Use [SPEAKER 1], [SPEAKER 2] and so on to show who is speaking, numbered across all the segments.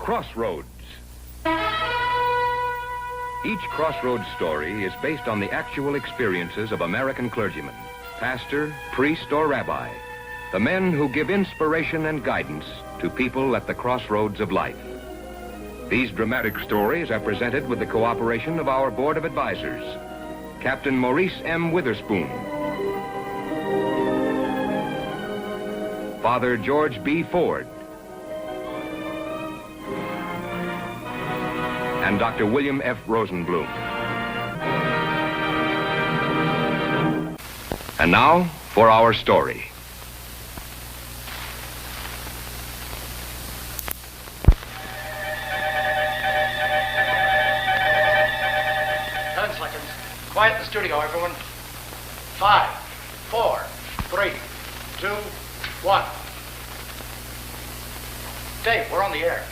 [SPEAKER 1] Crossroads. Each Crossroads story is based on the actual experiences of American clergymen, pastor, priest, or rabbi, the men who give inspiration and guidance to people at the crossroads of life. These dramatic stories are presented with the cooperation of our Board of Advisors, Captain Maurice M. Witherspoon, Father George B. Ford, and Dr. William F. Rosenblum. And now for our story.
[SPEAKER 2] Quiet in the studio, everyone. 5, 4, 3, 2, 1. Dave, we're on the air.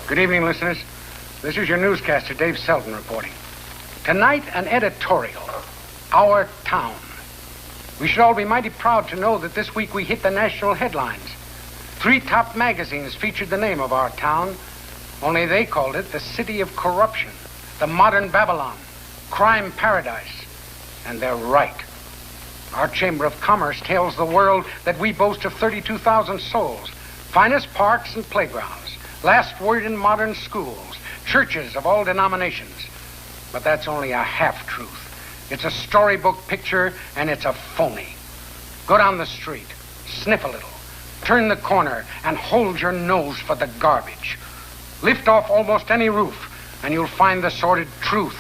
[SPEAKER 3] Good evening, listeners. This is your newscaster, Dave Selden, reporting. Tonight, an editorial. Our Town. We should all be mighty proud to know that this week we hit the national headlines. 3 top magazines featured the name of our town, only they called it the City of Corruption, the Modern Babylon, Crime Paradise. And they're right. Our Chamber of Commerce tells the world that we boast of 32,000 souls, finest parks and playgrounds, last word in modern schools, churches of all denominations. But that's only a half-truth. It's a storybook picture, and it's a phony. Go down the street, sniff a little, turn the corner, and hold your nose for the garbage. Lift off almost any roof, and you'll find the sordid truth.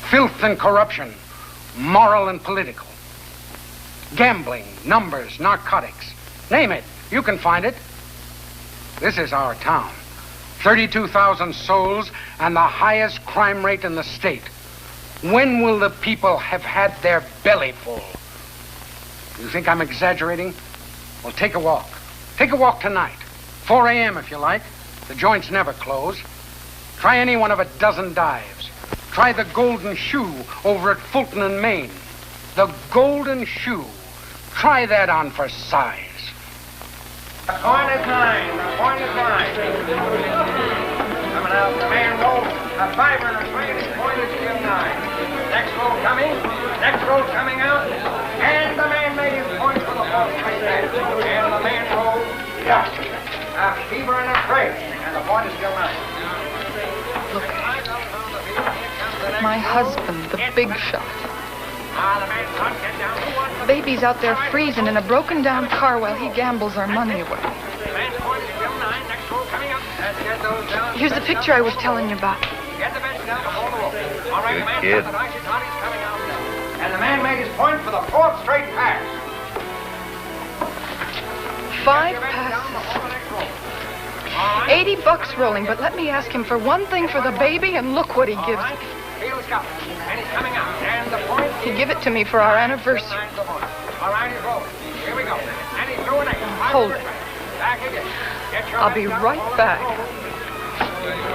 [SPEAKER 3] Filth and corruption, moral and political. Gambling, numbers, narcotics. Name it, you can find it. This is our town. 32,000 souls and the highest crime rate in the state. When will the people have had their belly full? You think I'm exaggerating? Well, take a walk. Take a walk tonight. 4 a.m. if you like. The joints never close. Try any one of a dozen dives. Try the Golden Shoe over at Fulton and Maine. The Golden Shoe. Try that on for size.
[SPEAKER 2] The point is 9. The point is 9. Coming out the main row. A 5 and a 20. The point is still 9. Next row coming. Next row coming out. And the man made his point for the fourth straight match. And the main row. Yeah. A fever and a praise. And the point is still 9.
[SPEAKER 4] Look. My husband, the big shot. Baby's out there freezing in a broken down car while he gambles our money away. Here's the picture I was telling you about.
[SPEAKER 1] Good kid.
[SPEAKER 2] And the man made his point for the fourth straight pass.
[SPEAKER 4] 5 passes. $80 rolling, but let me ask him for one thing for the baby, and look what he gives me.
[SPEAKER 2] And he's coming out. And the point.
[SPEAKER 4] He give it to me for our anniversary.
[SPEAKER 2] All right, he's rolling. Here we go. And he's through an 8.
[SPEAKER 4] Hold it.
[SPEAKER 2] Back again.
[SPEAKER 4] I'll be right back.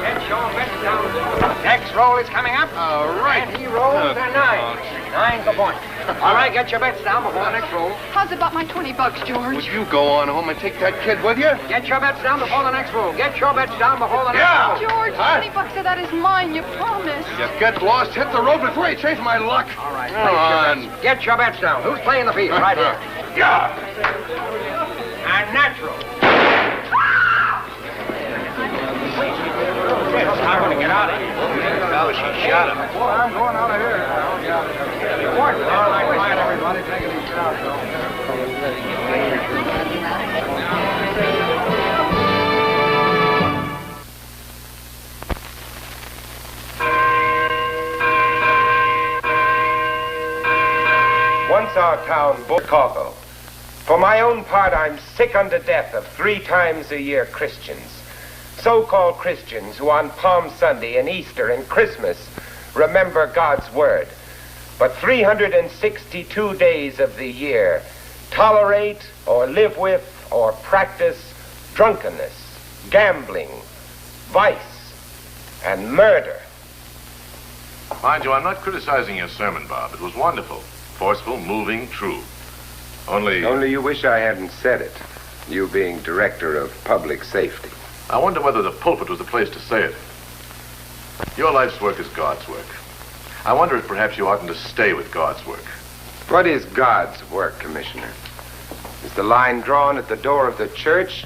[SPEAKER 2] Get your bets down. Next roll is coming up.
[SPEAKER 5] All right.
[SPEAKER 2] And he rolls a 9. 9's the point. All right, get your bets down before the next roll.
[SPEAKER 4] How's about my $20, George?
[SPEAKER 5] Would you go on home and take that kid with you?
[SPEAKER 2] Get your bets down before the next roll. Get your bets down before the next roll.
[SPEAKER 4] George,
[SPEAKER 5] Huh?
[SPEAKER 4] $20 of that is mine, you promised.
[SPEAKER 5] You get lost, hit the road before you change my luck.
[SPEAKER 2] All right,
[SPEAKER 5] Come on.
[SPEAKER 2] get your bets down. Who's playing the field? Right here.
[SPEAKER 5] Yeah.
[SPEAKER 2] And natural. I'm going to get out of here.
[SPEAKER 5] No, she shot him.
[SPEAKER 2] Well, I'm going out of here. All right, quiet, everybody. Take it easy out,
[SPEAKER 6] Once our town, Chicago. For my own part, I'm sick unto death of 3 times a year Christians. So-called Christians who on Palm Sunday and Easter and Christmas remember God's word, but 362 days of the year tolerate or live with or practice drunkenness, gambling, vice, and murder.
[SPEAKER 7] Mind you, I'm not criticizing your sermon, Bob. It was wonderful, forceful, moving, true. Only
[SPEAKER 6] you wish I hadn't said it. You being director of public safety.
[SPEAKER 7] I wonder whether the pulpit was the place to say it. Your life's work is God's work. I wonder if perhaps you oughtn't to stay with God's work.
[SPEAKER 6] What is God's work, Commissioner? Is the line drawn at the door of the church,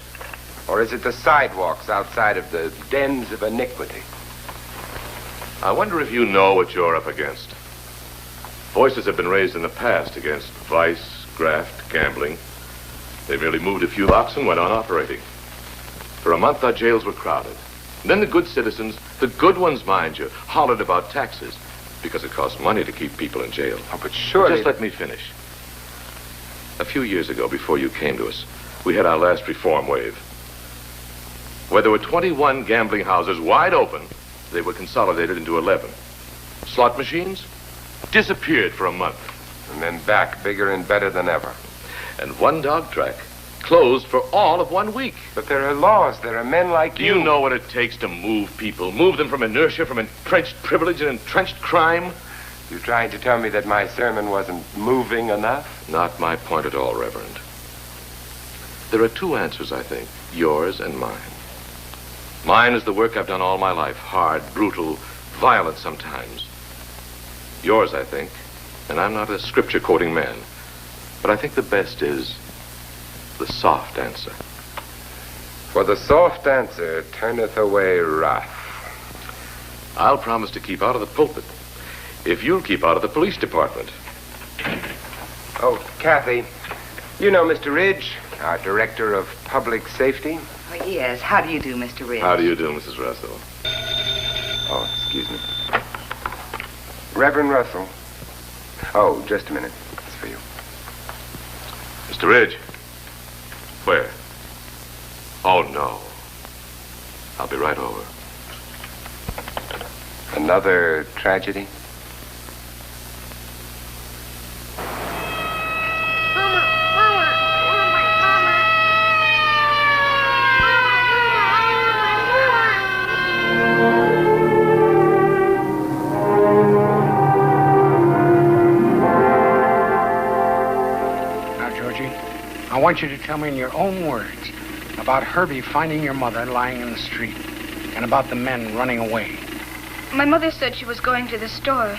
[SPEAKER 6] or is it the sidewalks outside of the dens of iniquity?
[SPEAKER 7] I wonder if you know what you're up against. Voices have been raised in the past against vice, graft, gambling. They merely moved a few locks and went on operating. For a month, our jails were crowded. And then the good citizens, the good ones, mind you, hollered about taxes because it costs money to keep people in jail.
[SPEAKER 6] Oh, but surely...
[SPEAKER 7] Just let me finish. A few years ago, before you came to us, we had our last reform wave. Where there were 21 gambling houses wide open, they were consolidated into 11. Slot machines disappeared for a month.
[SPEAKER 6] And then back, bigger and better than ever.
[SPEAKER 7] And one dog track closed for all of 1 week.
[SPEAKER 6] But there are laws. There are men like you.
[SPEAKER 7] Do you know what it takes to move people? Move them from inertia, from entrenched privilege and entrenched crime?
[SPEAKER 6] You trying to tell me that my sermon wasn't moving enough?
[SPEAKER 7] Not my point at all, Reverend. There are two answers, I think. Yours and mine. Mine is the work I've done all my life. Hard, brutal, violent sometimes. Yours, I think, and I'm not a scripture-quoting man, but I think the best is the soft answer.
[SPEAKER 6] For the soft answer turneth away wrath.
[SPEAKER 7] I'll promise to keep out of the pulpit if you'll keep out of the police department.
[SPEAKER 6] Oh, Kathy, you know Mr. Ridge, our director of public safety?
[SPEAKER 8] Oh, yes. How do you do, Mr. Ridge?
[SPEAKER 7] How do you do, Mrs. Russell?
[SPEAKER 6] Oh, excuse me. Reverend Russell. Oh, just a minute. It's for you.
[SPEAKER 7] Mr. Ridge. Where? Oh, no. I'll be right over.
[SPEAKER 6] Another tragedy?
[SPEAKER 3] I want you to tell me in your own words about Herbie finding your mother lying in the street and about the men running away.
[SPEAKER 9] My mother said she was going to the store,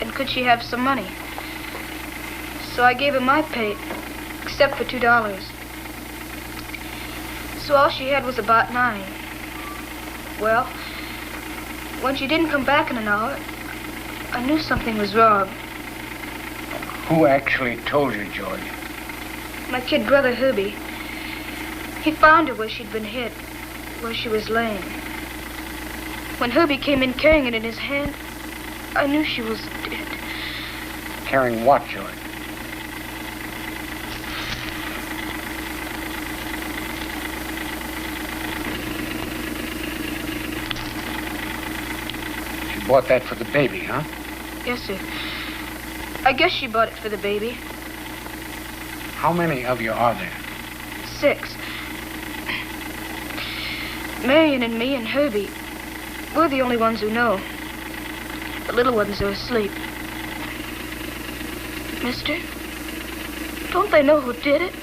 [SPEAKER 9] and could she have some money? So I gave her my pay, except for $2. So all she had was about $9. Well, when she didn't come back in an hour, I knew something was wrong.
[SPEAKER 3] Who actually told you, George?
[SPEAKER 9] My kid brother, Herbie. He found her where she'd been hit, where she was laying. When Herbie came in carrying it in his hand, I knew she was dead.
[SPEAKER 3] Carrying what, George? She bought that for the baby, huh?
[SPEAKER 9] Yes, sir. I guess she bought it for the baby.
[SPEAKER 3] How many of you are there?
[SPEAKER 9] 6. Marion and me and Herbie, we're the only ones who know. The little ones are asleep. Mister, don't they know who did it?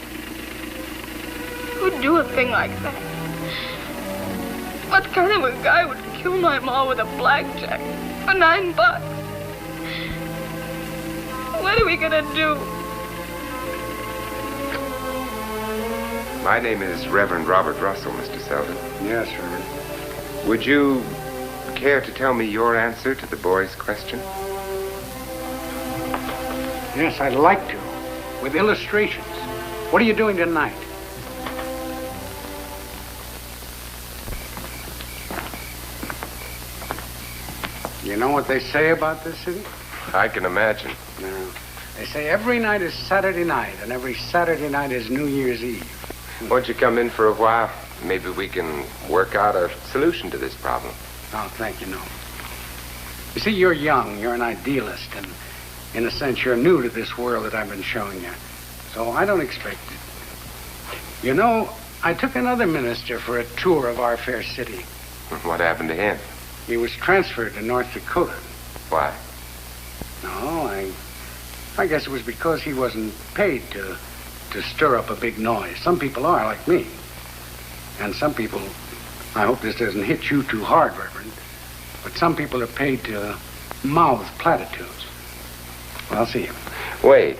[SPEAKER 9] Who'd do a thing like that? What kind of a guy would kill my ma with a blackjack for $9? What are we gonna do?
[SPEAKER 6] My name is Reverend Robert Russell, Mr. Selden.
[SPEAKER 3] Yes, Reverend.
[SPEAKER 6] Would you care to tell me your answer to the boy's question?
[SPEAKER 3] Yes, I'd like to. With illustrations. What are you doing tonight? You know what they say about this city?
[SPEAKER 6] I can imagine.
[SPEAKER 3] No. They say every night is Saturday night, and every Saturday night is New Year's Eve.
[SPEAKER 6] Won't you come in for a while? Maybe we can work out a solution to this problem.
[SPEAKER 3] Oh, thank you, no. You see, you're young, you're an idealist, and in a sense, you're new to this world that I've been showing you. So I don't expect it. You know, I took another minister for a tour of our fair city.
[SPEAKER 6] What happened to him?
[SPEAKER 3] He was transferred to North Dakota.
[SPEAKER 6] Why?
[SPEAKER 3] No, I guess it was because he wasn't paid to to stir up a big noise. Some people are, like me. And some people, I hope this doesn't hit you too hard, Reverend, but some people are paid to mouth platitudes. Well, I'll see you.
[SPEAKER 6] Wait.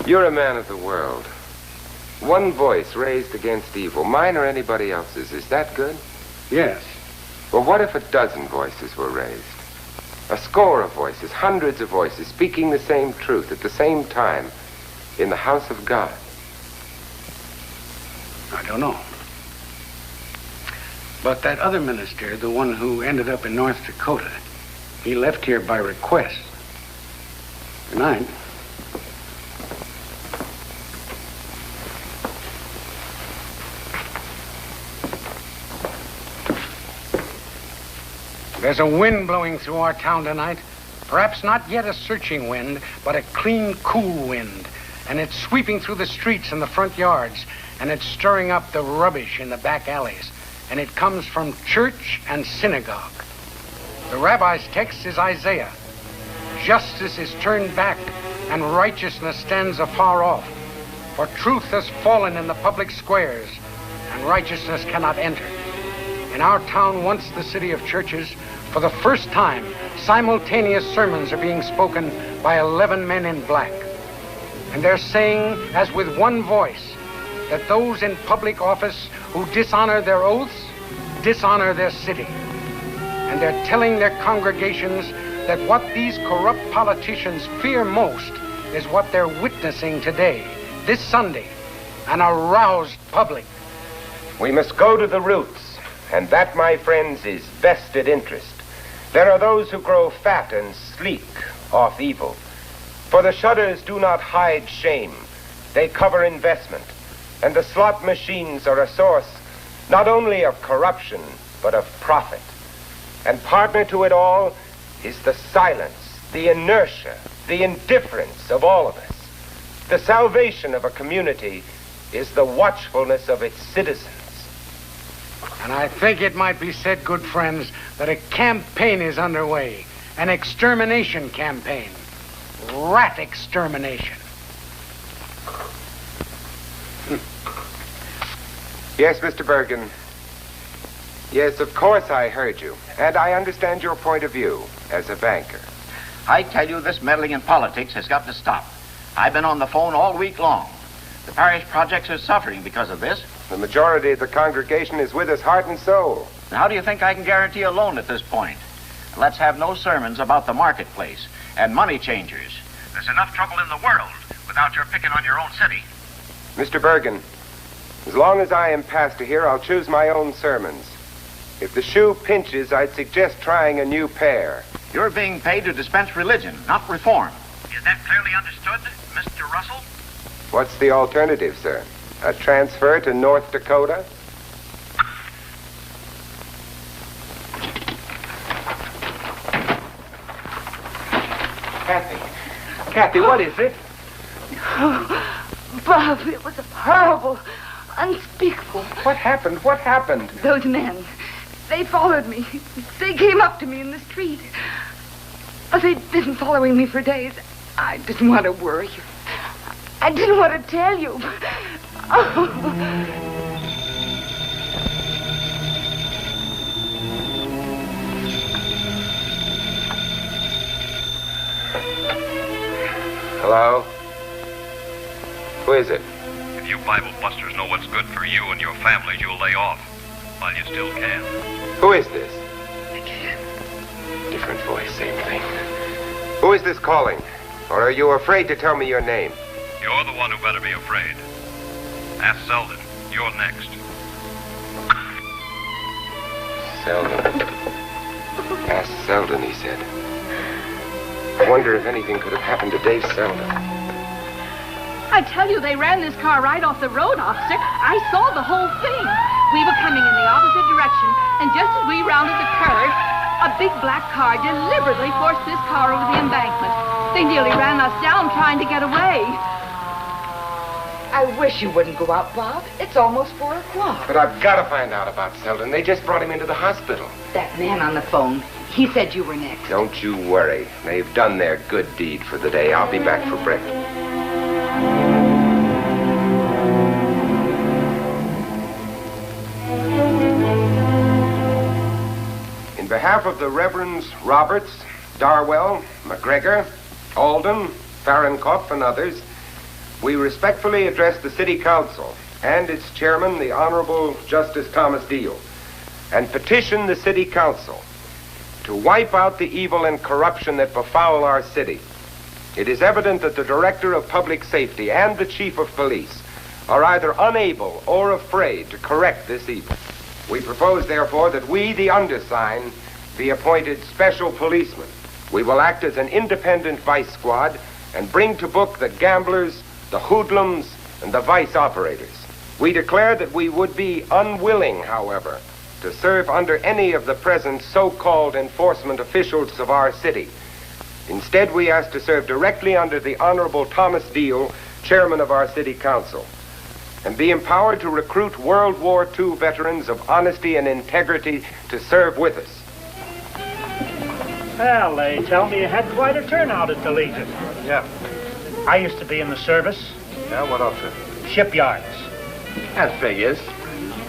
[SPEAKER 6] You're a man of the world. One voice raised against evil, mine or anybody else's. Is that good?
[SPEAKER 3] Yes.
[SPEAKER 6] Well, what if a dozen voices were raised? A score of voices, hundreds of voices, speaking the same truth at the same time in the house of God?
[SPEAKER 3] I don't know. But that other minister, the one who ended up in North Dakota, he left here by request. Good night. There's a wind blowing through our town tonight. Perhaps not yet a searching wind, but a clean, cool wind. And it's sweeping through the streets and the front yards, and it's stirring up the rubbish in the back alleys. And it comes from church and synagogue. The rabbi's text is Isaiah. Justice is turned back, and righteousness stands afar off. For truth has fallen in the public squares, and righteousness cannot enter. In our town, once the city of churches, for the first time, simultaneous sermons are being spoken by 11 men in black. And they're saying, as with one voice, that those in public office who dishonor their oaths, dishonor their city. And they're telling their congregations that what these corrupt politicians fear most is what they're witnessing today, this Sunday, an aroused public.
[SPEAKER 6] We must go to the roots, and that, my friends, is vested interest. There are those who grow fat and sleek off evil. For the shutters do not hide shame. They cover investment. And the slot machines are a source not only of corruption, but of profit. And partner to it all is the silence, the inertia, the indifference of all of us. The salvation of a community is the watchfulness of its citizens.
[SPEAKER 3] And I think it might be said, good friends, that a campaign is underway, an extermination campaign, rat extermination.
[SPEAKER 6] Yes, Mr. Bergen. Yes, of course I heard you, and I understand your point of view as a banker.
[SPEAKER 10] I tell you, this meddling in politics has got to stop. I've been on the phone all week long. The parish projects are suffering because of this.
[SPEAKER 6] The majority of the congregation is with us heart and soul.
[SPEAKER 10] And how do you think I can guarantee a loan at this point? Let's have no sermons about the marketplace and money changers. There's enough trouble in the world without your picking on your own city.
[SPEAKER 6] Mr. Bergen, as long as I am pastor here, I'll choose my own sermons. If the shoe pinches, I'd suggest trying a new pair.
[SPEAKER 10] You're being paid to dispense religion, not reform. Is that clearly understood, Mr. Russell?
[SPEAKER 6] What's the alternative, sir? A transfer to North Dakota? Kathy, what is it?
[SPEAKER 11] Oh, Bob, it was horrible, unspeakable.
[SPEAKER 6] What happened? What happened?
[SPEAKER 11] Those men, they followed me. They came up to me in the street. Oh, they'd been following me for days. I didn't want to worry you. I didn't want to tell you. Oh.
[SPEAKER 6] Hello? Who is it?
[SPEAKER 12] If you Bible busters know what's good for you and your families, you'll lay off while you still can.
[SPEAKER 6] Who is this?
[SPEAKER 12] Again.
[SPEAKER 6] Different voice, same thing. Who is this calling? Or are you afraid to tell me your name?
[SPEAKER 12] You're the one who better be afraid. Ask Selden. You're next.
[SPEAKER 6] Selden. Ask Selden, he said. I wonder if anything could have happened to Dave Selden.
[SPEAKER 13] I tell you, they ran this car right off the road, officer. I saw the whole thing. We were coming in the opposite direction, and just as we rounded the curve, a big black car deliberately forced this car over the embankment. They nearly ran us down trying to get away.
[SPEAKER 8] I wish you wouldn't go out, Bob. It's almost 4 o'clock.
[SPEAKER 6] But I've got to find out about Selden. They just brought him into the hospital.
[SPEAKER 8] That man on the phone, he said you were next.
[SPEAKER 6] Don't you worry. They've done their good deed for the day. I'll be back for breakfast. behalf of the Reverends Roberts, Darwell, McGregor, Alden, Fahrenkopf, and others, we respectfully address the City Council and its chairman, the Honorable Justice Thomas Deal, and petition the City Council to wipe out the evil and corruption that befoul our city. It is evident that the Director of Public Safety and the Chief of Police are either unable or afraid to correct this evil. We propose, therefore, that we, the undersigned, be appointed special policemen. We will act as an independent vice squad and bring to book the gamblers, the hoodlums, and the vice operators. We declare that we would be unwilling, however, to serve under any of the present so-called enforcement officials of our city. Instead, we ask to serve directly under the Honorable Thomas Deal, chairman of our City Council, and be empowered to recruit World War II veterans of honesty and integrity to serve with us.
[SPEAKER 14] Well, they tell me you had quite a turnout at the Legion.
[SPEAKER 5] Yeah.
[SPEAKER 14] I used to be in the service.
[SPEAKER 5] Yeah, what outfit?
[SPEAKER 14] Shipyards.
[SPEAKER 5] That figures.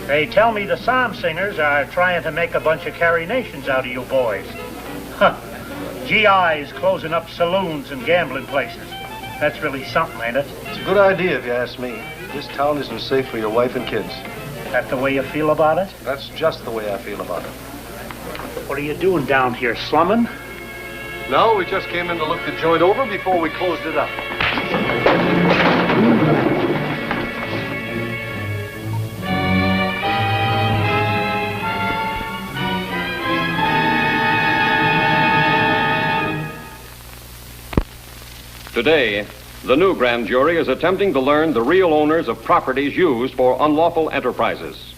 [SPEAKER 14] They tell me the psalm singers are trying to make a bunch of carinations out of you boys. Huh. GIs closing up saloons and gambling places. That's really something, ain't it?
[SPEAKER 5] It's a good idea, if you ask me. This town isn't safe for your wife and kids.
[SPEAKER 14] That the way you feel about it?
[SPEAKER 5] That's just the way I feel about it.
[SPEAKER 14] What are you doing down here, slumming?
[SPEAKER 5] No, we just came in to look the joint over before we closed it up.
[SPEAKER 15] Today, the new grand jury is attempting to learn the real owners of properties used for unlawful enterprises.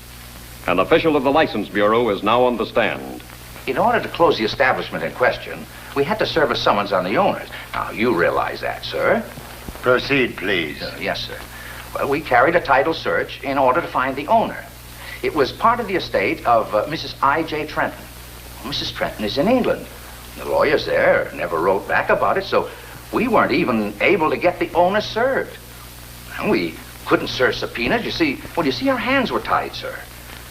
[SPEAKER 15] An official of the License Bureau is now on the stand.
[SPEAKER 10] In order to close the establishment in question, we had to serve a summons on the owners. Now, you realize that, sir.
[SPEAKER 16] Proceed, please.
[SPEAKER 10] Yes, sir. Well, we carried a title search in order to find the owner. It was part of the estate of Mrs. I.J. Trenton. Mrs. Trenton is in England. The lawyers there never wrote back about it, so we weren't even able to get the owner served. And we couldn't serve subpoenas. You see our hands were tied, sir.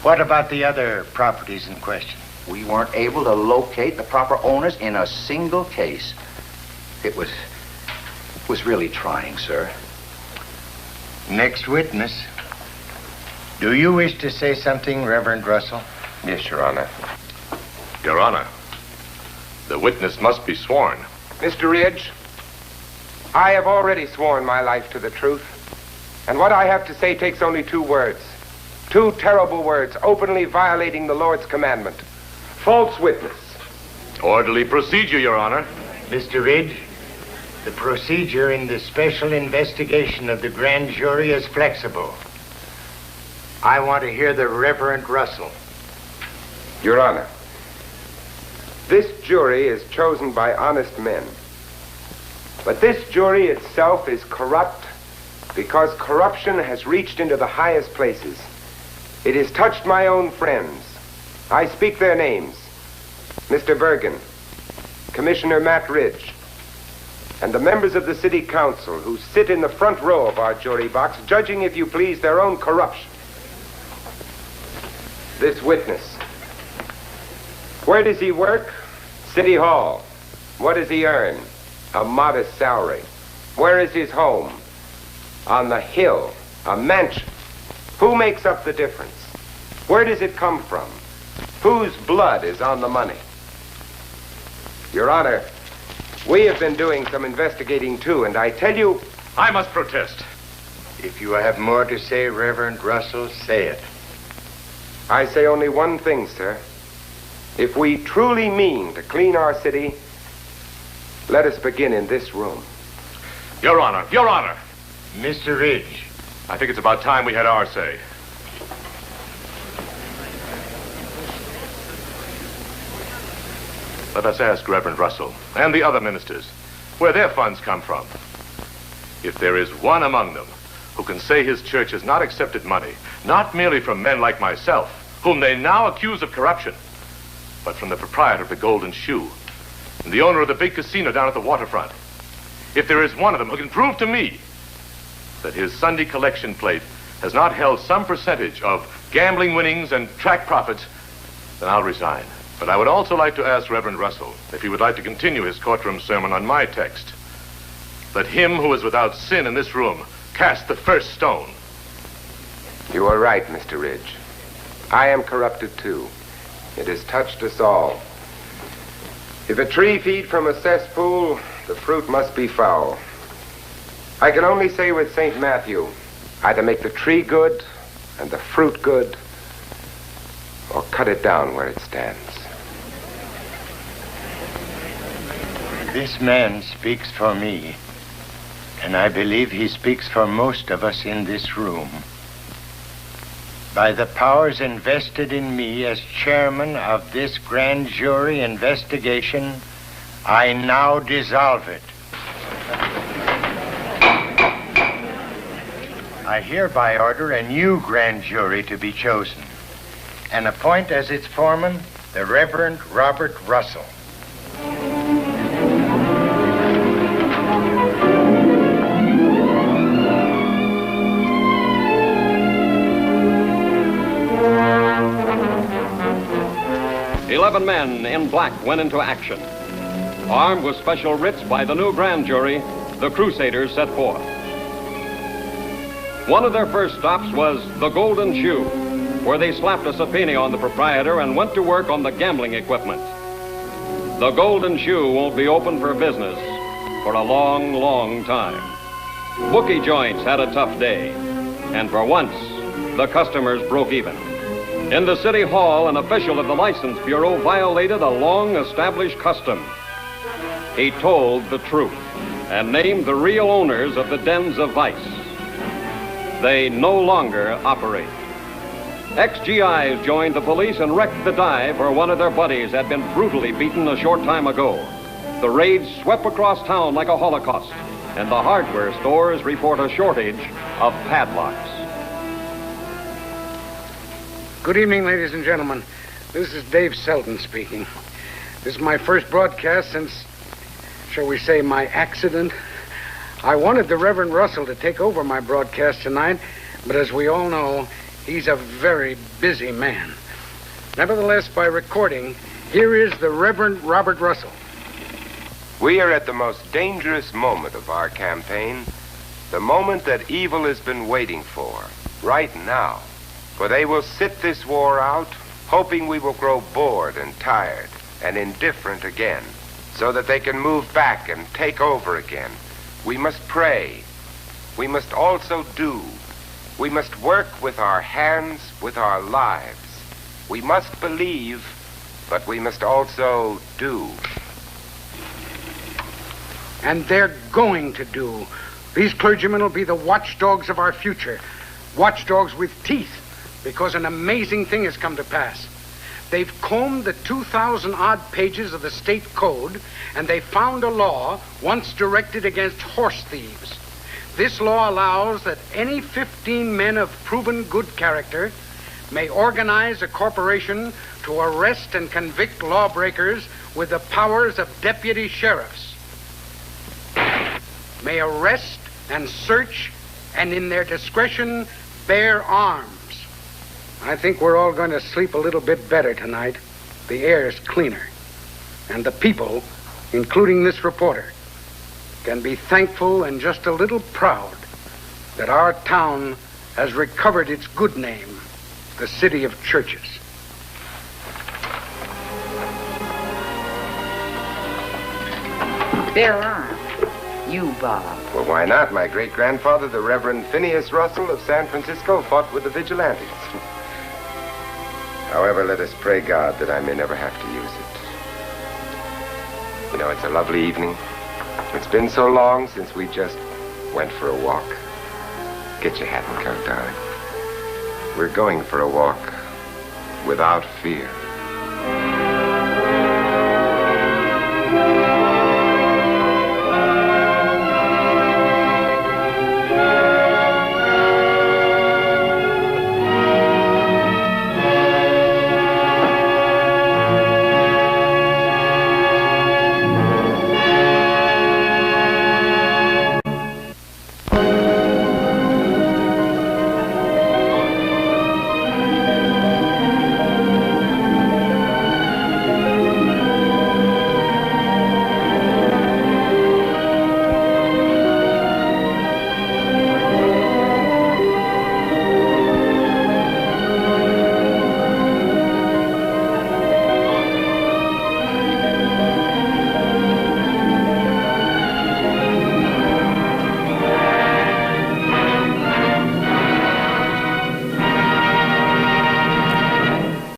[SPEAKER 16] What about the other properties in question?
[SPEAKER 10] We weren't able to locate the proper owners in a single case. It was really trying, sir.
[SPEAKER 16] Next witness. Do you wish to say something, Reverend Russell?
[SPEAKER 6] Yes, Your Honor.
[SPEAKER 7] Your Honor, the witness must be sworn.
[SPEAKER 6] Mr. Ridge, I have already sworn my life to the truth, and what I have to say takes only 2 words. 2 terrible words, openly violating the Lord's commandment. False witness.
[SPEAKER 7] Orderly procedure, Your Honor.
[SPEAKER 16] Mr. Ridge, the procedure in the special investigation of the grand jury is flexible. I want to hear the Reverend Russell.
[SPEAKER 6] Your Honor, this jury is chosen by honest men. But this jury itself is corrupt because corruption has reached into the highest places. It has touched my own friends. I speak their names. Mr. Bergen, Commissioner Matt Ridge, and the members of the City Council who sit in the front row of our jury box, judging, if you please, their own corruption. This witness. Where does he work? City Hall. What does he earn? A modest salary. Where is his home? On the hill. A mansion. Who makes up the difference? Where does it come from? Whose blood is on the money? Your Honor, we have been doing some investigating too, and I tell you...
[SPEAKER 7] I must protest.
[SPEAKER 16] If you have more to say, Reverend Russell, say it.
[SPEAKER 6] I say only one thing, sir. If we truly mean to clean our city, let us begin in this room.
[SPEAKER 7] Your Honor, Your Honor.
[SPEAKER 16] Mr. Ridge.
[SPEAKER 7] I think it's about time we had our say. Let us ask Reverend Russell and the other ministers where their funds come from. If there is one among them who can say his church has not accepted money, not merely from men like myself, whom they now accuse of corruption, but from the proprietor of the Golden Shoe and the owner of the big casino down at the waterfront. If there is one of them who can prove to me that his Sunday collection plate has not held some percentage of gambling winnings and track profits, then I'll resign. But I would also like to ask Reverend Russell if he would like to continue his courtroom sermon on my text. Let him who is without sin in this room cast the first stone.
[SPEAKER 6] You are right, Mr. Ridge. I am corrupted too. It has touched us all. If a tree feed from a cesspool, the fruit must be foul. I can only say with St. Matthew, either make the tree good and the fruit good, or cut it down where it stands.
[SPEAKER 16] This man speaks for me, and I believe he speaks for most of us in this room. By the powers invested in me as chairman of this grand jury investigation, I now dissolve it. I hereby order a new grand jury to be chosen and appoint as its foreman the Reverend Robert Russell.
[SPEAKER 15] "11 men in black went into action. Armed with special writs by the new grand jury, the Crusaders set forth. One of their first stops was the Golden Shoe, where they slapped a subpoena on the proprietor and went to work on the gambling equipment. The Golden Shoe won't be open for business for a long, long time. Bookie joints had a tough day, and for once, the customers broke even. In the city hall, an official of the License Bureau violated a long-established custom. He told the truth and named the real owners of the dens of vice. They no longer operate. Ex-GIs joined the police and wrecked the dive where one of their buddies had been brutally beaten a short time ago. The raids swept across town like a holocaust, and the hardware stores report a shortage of padlocks.
[SPEAKER 3] Good evening, ladies and gentlemen. This is Dave Selden speaking. This is my first broadcast since, shall we say, my accident. I wanted the Reverend Russell to take over my broadcast tonight, but as we all know, he's a very busy man. Nevertheless, by recording, here is the Reverend Robert Russell.
[SPEAKER 6] We are at the most dangerous moment of our campaign, the moment that evil has been waiting for, right now. For they will sit this war out, hoping we will grow bored and tired and indifferent again, so that they can move back and take over again. We must pray. We must also do. We must work with our hands, with our lives. We must believe, but we must also do.
[SPEAKER 3] And they're going to do. These clergymen will be the watchdogs of our future. Watchdogs with teeth, because an amazing thing has come to pass. They've combed the 2,000-odd pages of the state code, and they found a law once directed against horse thieves. This law allows that any 15 men of proven good character may organize a corporation to arrest and convict lawbreakers with the powers of deputy sheriffs. May arrest and search, and in their discretion bear arms. I think we're all going to sleep a little bit better tonight. The air's cleaner. And the people, including this reporter, can be thankful and just a little proud that our town has recovered its good name, the city of churches.
[SPEAKER 8] Bear arms. You, Bob.
[SPEAKER 6] Well, why not? My great-grandfather, the Reverend Phineas Russell of San Francisco, fought with the vigilantes. However, let us pray God that I may never have to use it. You know, it's a lovely evening. It's been so long since we just went for a walk. Get your hat and coat, darling. We're going for a walk without fear.